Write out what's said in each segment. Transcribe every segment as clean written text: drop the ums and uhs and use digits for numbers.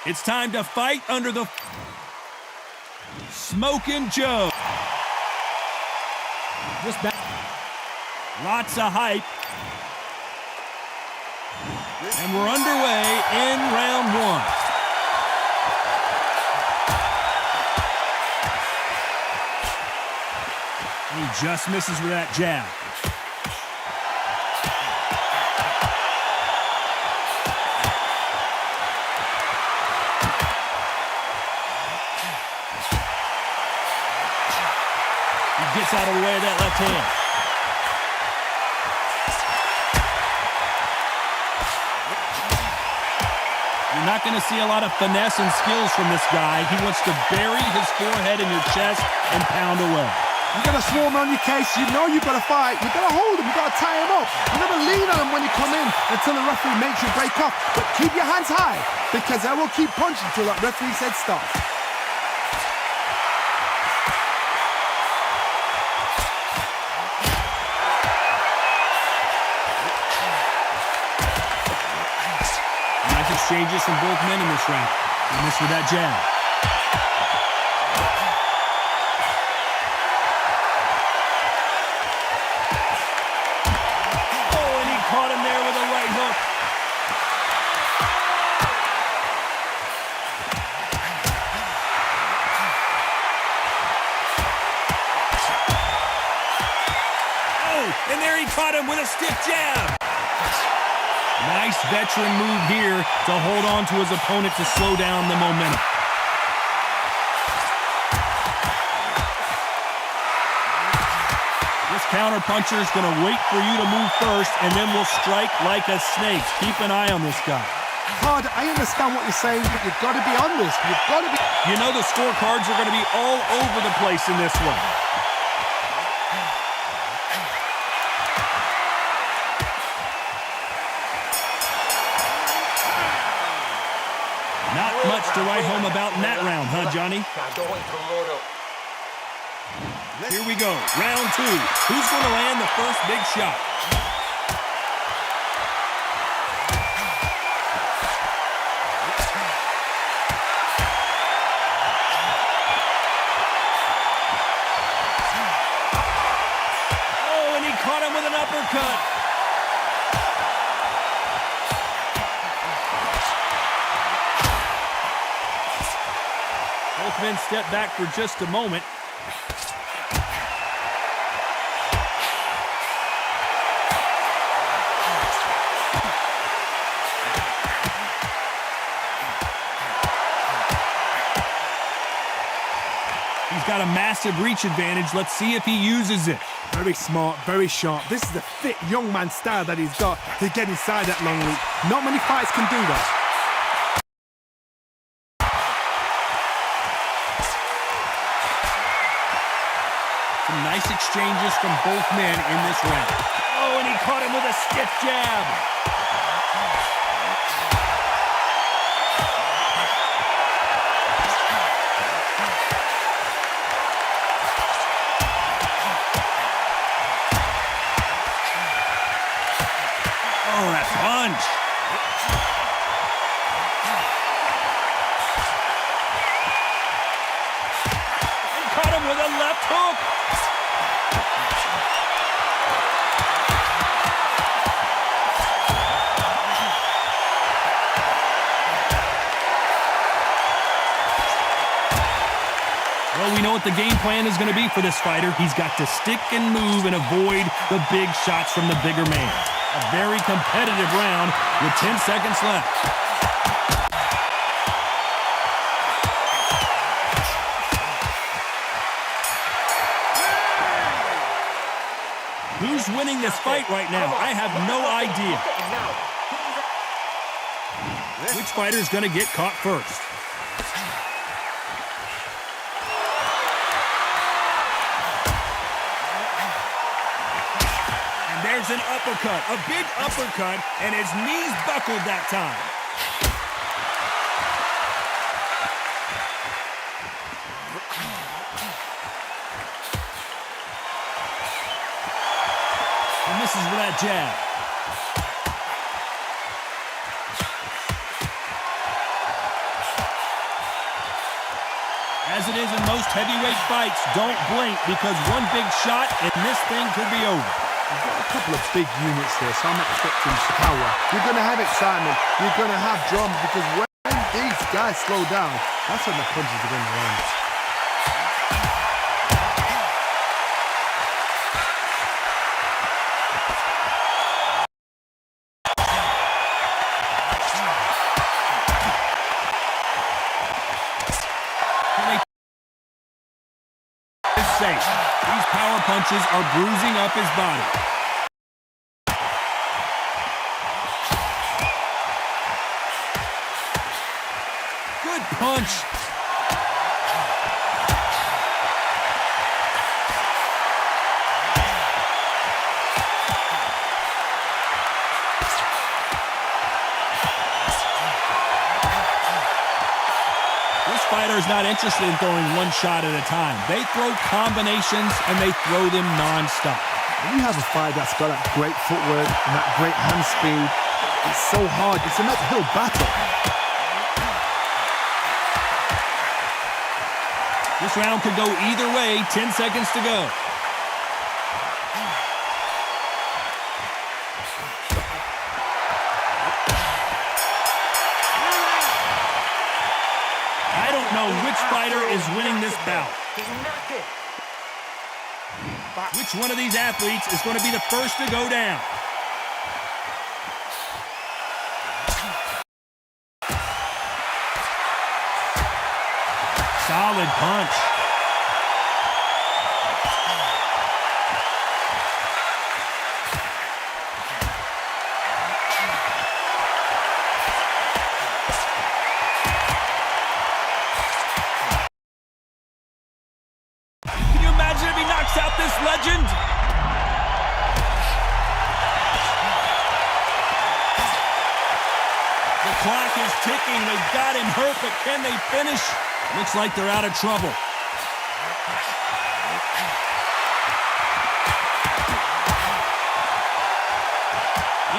It's time to fight under the Smokin' Joe. Just back. Lots of hype. And we're underway in round one. He just misses with that jab. He gets out of the way of that left hand. You're not going to see a lot of finesse and skills from this guy. He wants to bury his forehead in your chest and pound away. You're going to swarm on your case. You know you've got to fight. You've got to hold him. You've got to tie him up. You've got to lean on him when you come in until the referee makes you break off. But keep your hands high, because I will keep punching until that referee said stop. Nice exchanges from both men in this round. He missed with that jab. Caught him there with a right hook. Oh, and there he caught him with a stiff jab. Nice veteran move here to hold on to his opponent to slow down the momentum. This counterpuncher is going to wait for you to move first, and then will strike like a snake. Keep an eye on this guy. Todd, I understand what you're saying, but you've got to be on this. You've got to be... You know the scorecards are going to be all over the place in this one. Not much to write home about in that round, huh, Johnny? Here we go, round two. Who's going to land the first big shot? Oh, and he caught him with an uppercut. Both men step back for just a moment. He's got a massive reach advantage. Let's see if he uses it. Very smart, very sharp. This is the fit young man style that he's got to get inside that long reach. Not many fights can do that. Some nice exchanges from both men in this round. Oh, and he caught him with a stiff jab. Oh, that punch. And caught him with a left hook. Well, we know what the game plan is going to be for this fighter. He's got to stick and move and avoid the big shots from the bigger man. A very competitive round with 10 seconds left. Who's winning this fight right now? I have no idea. Which fighter is going to get caught first? There's an uppercut, a big uppercut, and his knees buckled that time. He misses with that jab. As it is in most heavyweight fights, don't blink because one big shot and this thing could be over. You've got a couple of big units here, so I'm expecting power. You're going to have excitement. You're going to have drama because when these guys slow down, that's when the punches are going to land. Safe. These power punches are bruising up his body. Good punch. Fighter is not interested in throwing one shot at a time. They throw combinations and they throw them non-stop. When you have a fight that's got that great footwork and that great hand speed, it's so hard. It's an uphill battle. This round could go either way. 10 seconds to go. Which fighter is winning this bout? Which one of these athletes is going to be the first to go down? Solid punch. Out this legend. The clock is ticking. They've got him hurt, but can they finish? Looks like they're out of trouble.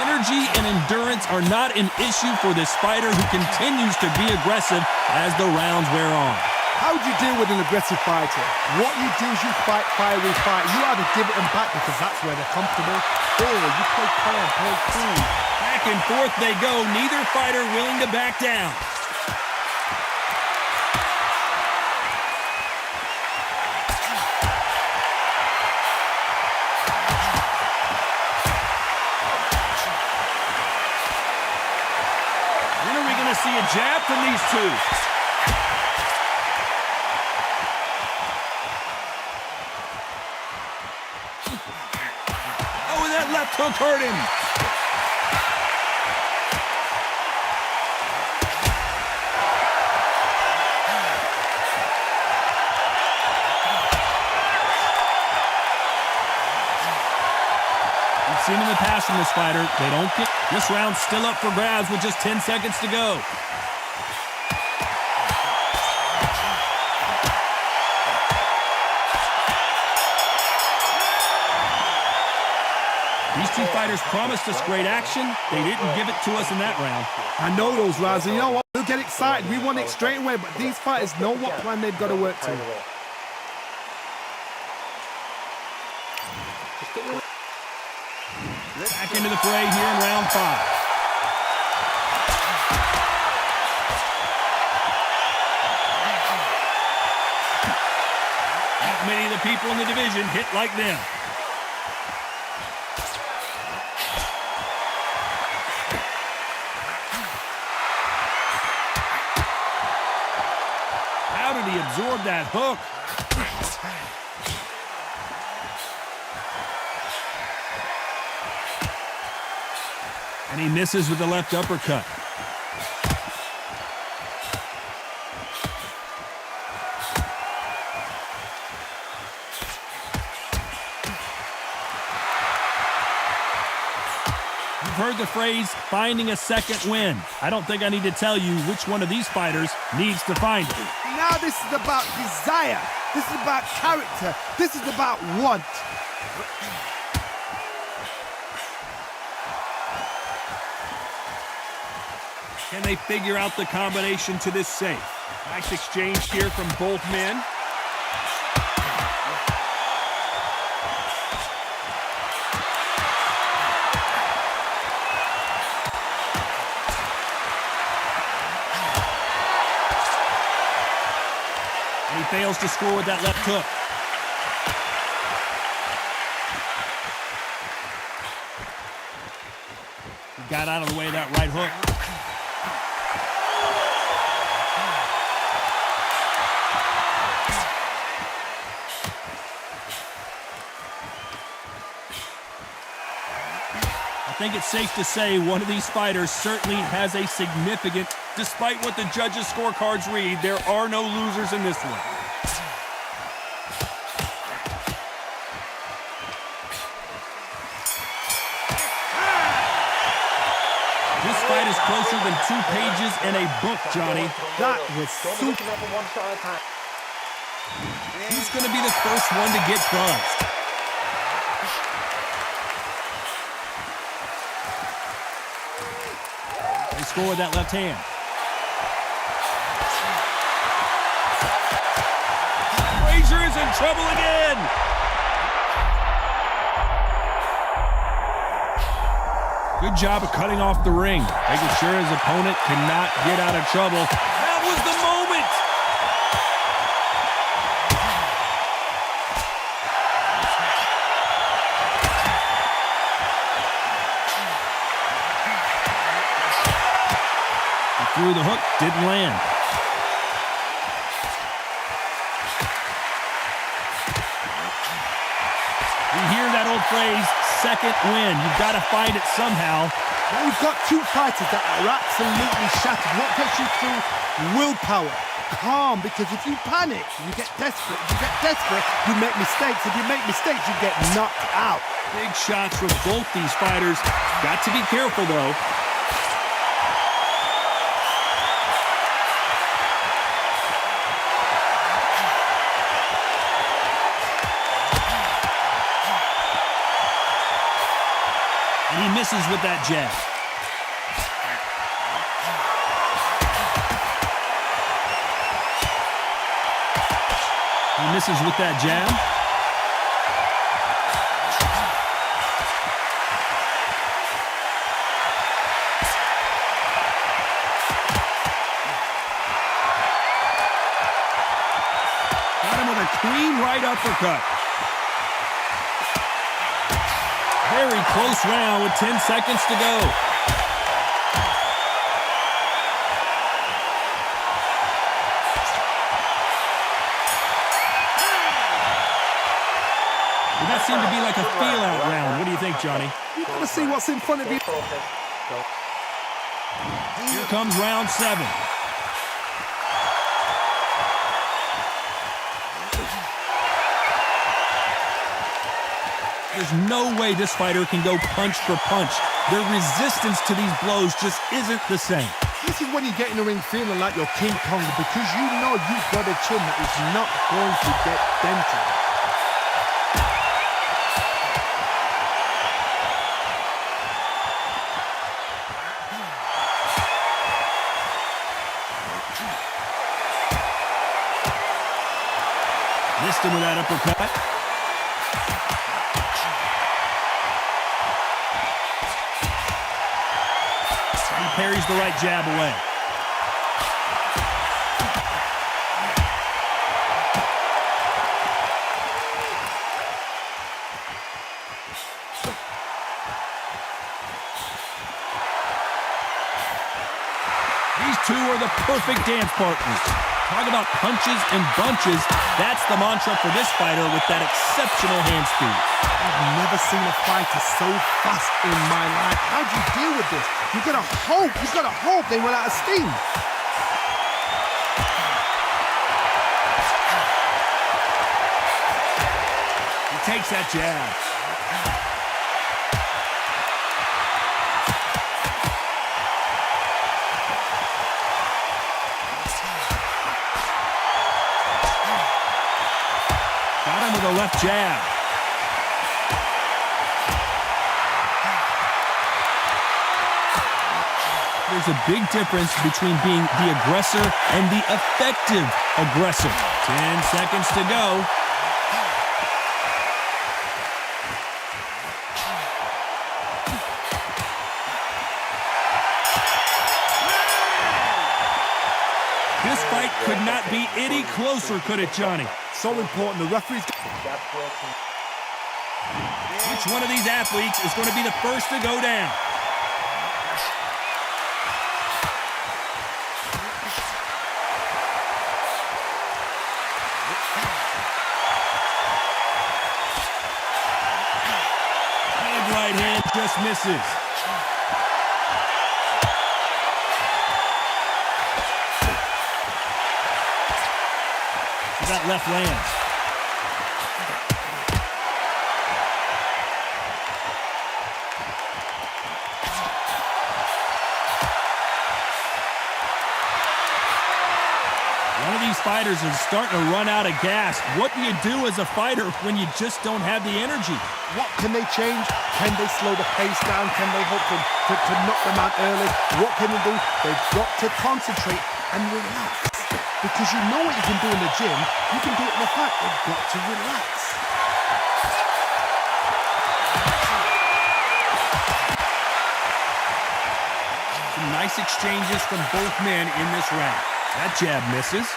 Energy and endurance are not an issue for this fighter who continues to be aggressive as the rounds wear on. How do you deal with an aggressive fighter? What you do is you fight, fire, fight. You either give it them back because that's where they're comfortable, or you play calm, play cool. Back and forth they go, neither fighter willing to back down. When are we going to see a jab from these two? Left hook hurt him. We've seen in the past from this fighter, they don't get this round still up for grabs with just 10 seconds to go. These two fighters promised us great action. They didn't give it to us in that round. I know those rounds, and you know what? We'll get excited. We want it straight away, but these fighters know what plan they've got to work to. Back into the fray here in round 5. Not many of the people in the division hit like them. How did he absorb that hook? And he misses with the left uppercut. You've heard the phrase, finding a second win. I don't think I need to tell you which one of these fighters needs to find it. Now this is about desire. This is about character. This is about want. Can they figure out the combination to this safe? Nice exchange here from both men. And he fails to score with that left hook. He got out of the way of that right hook. I think it's safe to say one of these fighters certainly has a significant, despite what the judges' scorecards read, there are no losers in this one. This fight is closer than 2 pages in a book, Johnny. That was super. Who's going to be the first one to get buzzed? They score with that left hand. Frazier is in trouble again. Good job of cutting off the ring, making sure his opponent cannot get out of trouble. That was the moment. He threw the hook, didn't land. You hear that old phrase, second win. You've got to find it somehow. Well, we've got 2 fighters that are absolutely shattered. What gets you through? Willpower. Calm, because if you panic, you get desperate. If you get desperate, you make mistakes. If you make mistakes, you get knocked out. Big shots from both these fighters. Got to be careful, though. And he misses with that jab. He misses with that jab. Got him with a clean right uppercut. Very close round with 10 seconds to go. Well, that seemed to be like a feel-out round. What do you think, Johnny? You've got to see what's in front of you. Here comes round 7. There's no way this fighter can go punch for punch. Their resistance to these blows just isn't the same. This is when you get in the ring feeling like you're King Kong, because you know you've got a chin that is not going to get dented. Missed him with that uppercut. He parries the right jab away. These two are the perfect dance partners. Talk about punches and bunches. That's the mantra for this fighter with that exceptional hand speed. I've never seen a fighter so fast in my life. How do you deal with this? You've got to hope they run out of steam. He takes that jab. Got him with a left jab. There's a big difference between being the aggressor and the effective aggressor. 10 seconds to go. This fight could not be any closer, could it, Johnny? So important. The referee's... Which one of these athletes is going to be the first to go down? Big right hand just misses. That left lands. One of these fighters is starting to run out of gas. What do you do as a fighter when you just don't have the energy? What can they change? Can they slow the pace down? Can they hope to knock them out early? What can they do? They've got to concentrate and relax. Because you know what you can do in the gym, you can do it in the fight. You've got to relax. Some nice exchanges from both men in this round. That jab misses.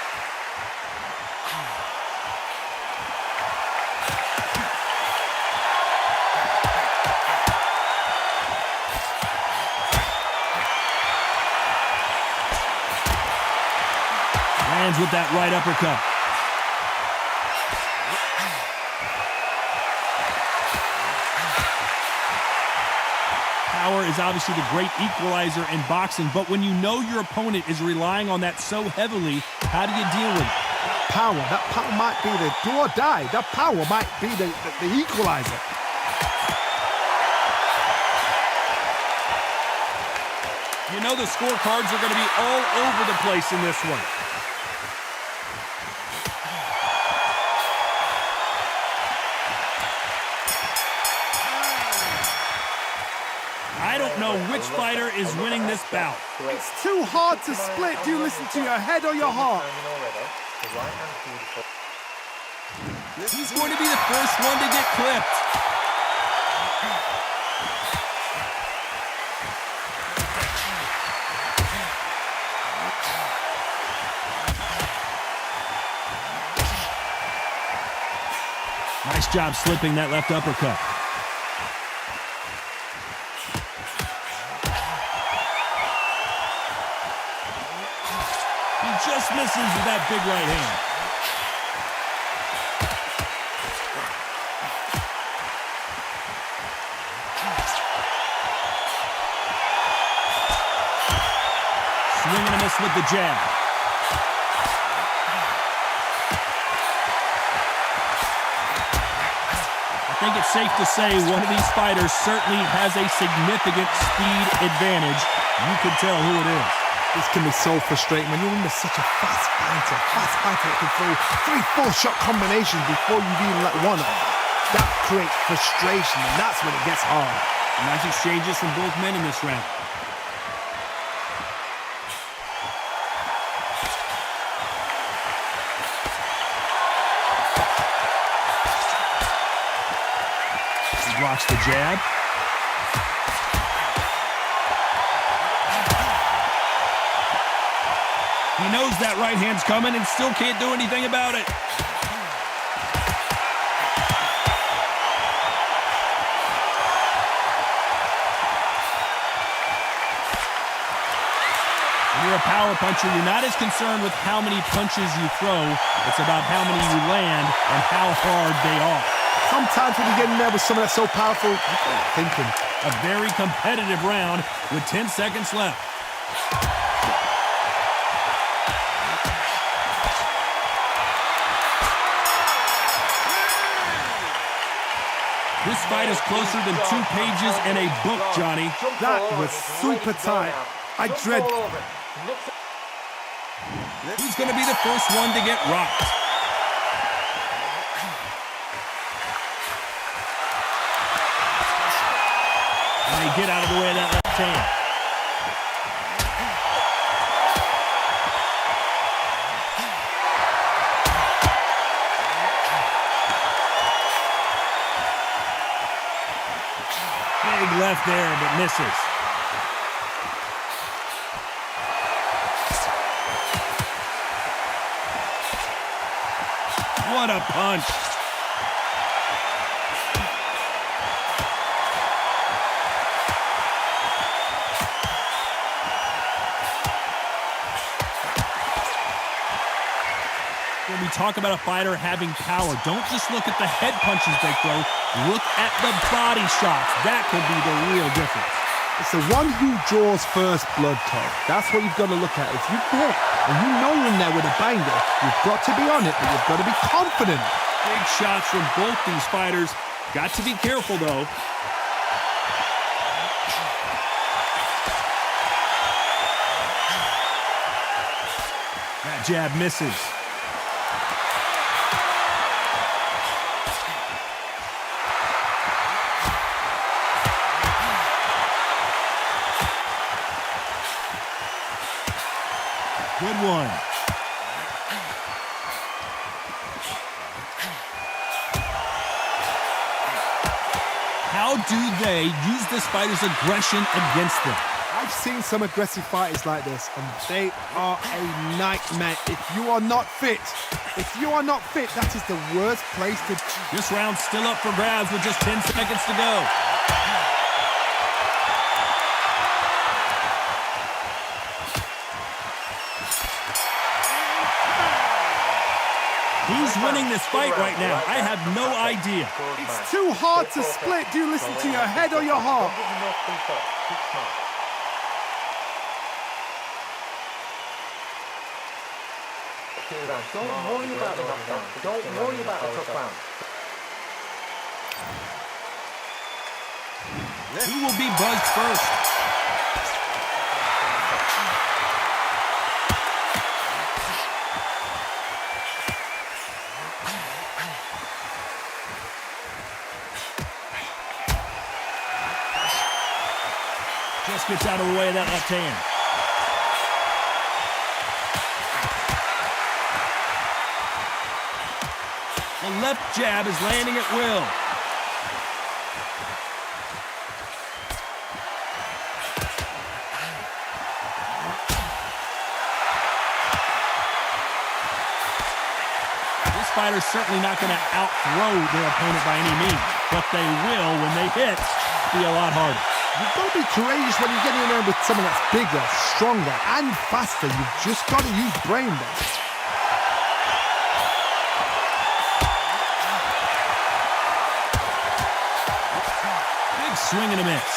Lands with that right uppercut. Power is obviously the great equalizer in boxing, but when you know your opponent is relying on that so heavily, how do you deal with it? That power might be the do or die. That power might be the equalizer. You know the scorecards are going to be all over the place in this one. I don't know which fighter is winning this bout. It's too hard to split. Do you listen to your head or your heart? He's going to be the first one to get clipped. Nice job slipping that left uppercut. He just misses with that big right hand. Swing and a miss with the jab. I think it's safe to say one of these fighters certainly has a significant speed advantage. You can tell who it is. This can be so frustrating when you're under such a fast fighter that can throw 3-4 shot combinations before you've even let one off. That creates frustration, and that's when it gets hard. Nice exchanges from both men in this round. He blocks the jab. He knows that right hand's coming and still can't do anything about it. When you're a power puncher, you're not as concerned with how many punches you throw. It's about how many you land and how hard they are. Sometimes when you get in there with someone that's so powerful, you start thinking. A very competitive round with 10 seconds left. This fight is closer than 2 pages in a book, Johnny. That was super tight. I dread... He's going to be the first one to get rocked. And they get out of the way of that left hand. there, but misses. What a punch. When we talk about a fighter having power, don't just look at the head punches they throw. Look at the body shots. That could be the real difference. It's the one who draws first blood, Todd. That's what you've got to look at. If you hit and you know you're in there with a banger, you've got to be on it, but you've got to be confident. Big shots from both these fighters. Got to be careful, though. That jab misses. Good one. How do they use this fighter's aggression against them? I've seen some aggressive fighters like this, and they are a nightmare. If you are not fit, that is the worst place to... This round's still up for grabs with just 10 seconds to go. Who's winning this fight right now? I have no idea. It's too hard to split. Do you listen to your head or your heart? Don't worry about the knockdown. Don't worry about the tough round. Who will be buzzed first? Just gets out of the way of that left hand. The left jab is landing at will. This fighter's certainly not going to outthrow their opponent by any means, but they will, when they hit, be a lot harder. You've got to be courageous when you're getting in there with someone that's bigger, stronger, and faster. You've just got to use brain there. Big swing and a miss.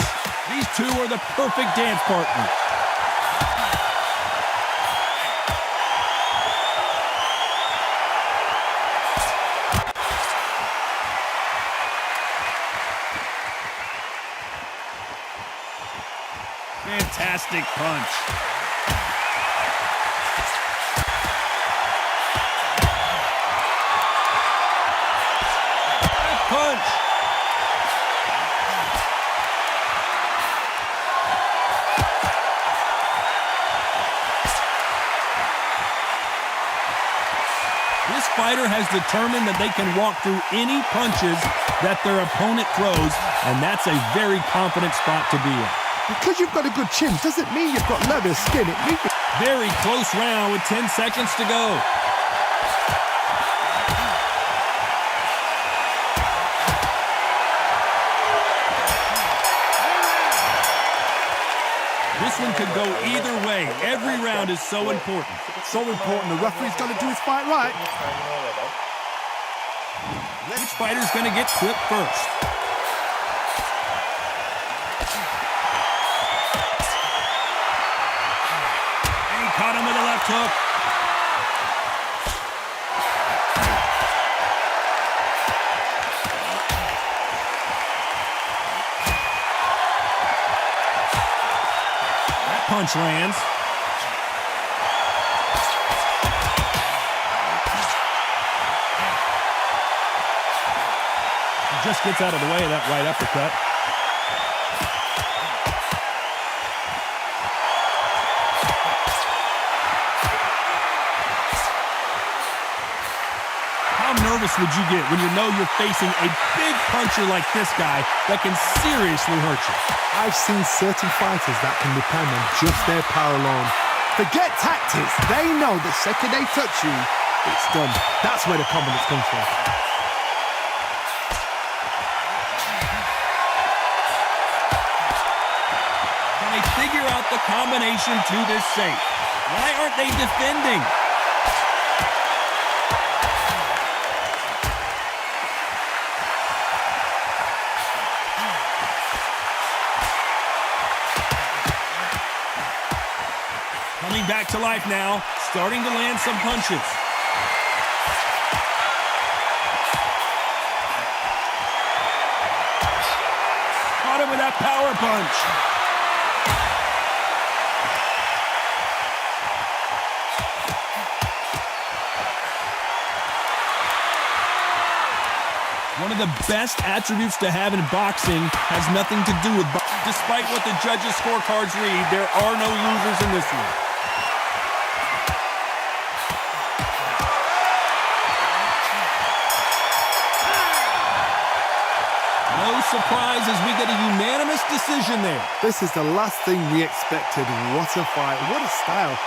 These two are the perfect dance partners. Fantastic punch. Punch. This fighter has determined that they can walk through any punches that their opponent throws, and that's a very confident spot to be in. Because you've got a good chin doesn't mean you've got leather skin. It means... Very close round with 10 seconds to go. This one could go either way. Every round is so important. So important. The referee's got to do his fight right. Which fighter's going to get clipped first? Caught him with a left hook. That punch lands. He just gets out of the way of that right uppercut. How nervous nervous would you get when you know you're facing a big puncher like this guy that can seriously hurt you? I've seen certain fighters that can depend on just their power alone. Forget tactics. They know the second they touch you, it's done. That's where the confidence comes from. Can they figure out the combination to this safe? Why aren't they defending? Coming back to life now, starting to land some punches. Caught him with that power punch. One of the best attributes to have in boxing has nothing to do with boxing. Despite what the judges' scorecards read, there are no losers in this one. No surprise as we get a unanimous decision there. This is the last thing we expected. What a fight. What a style.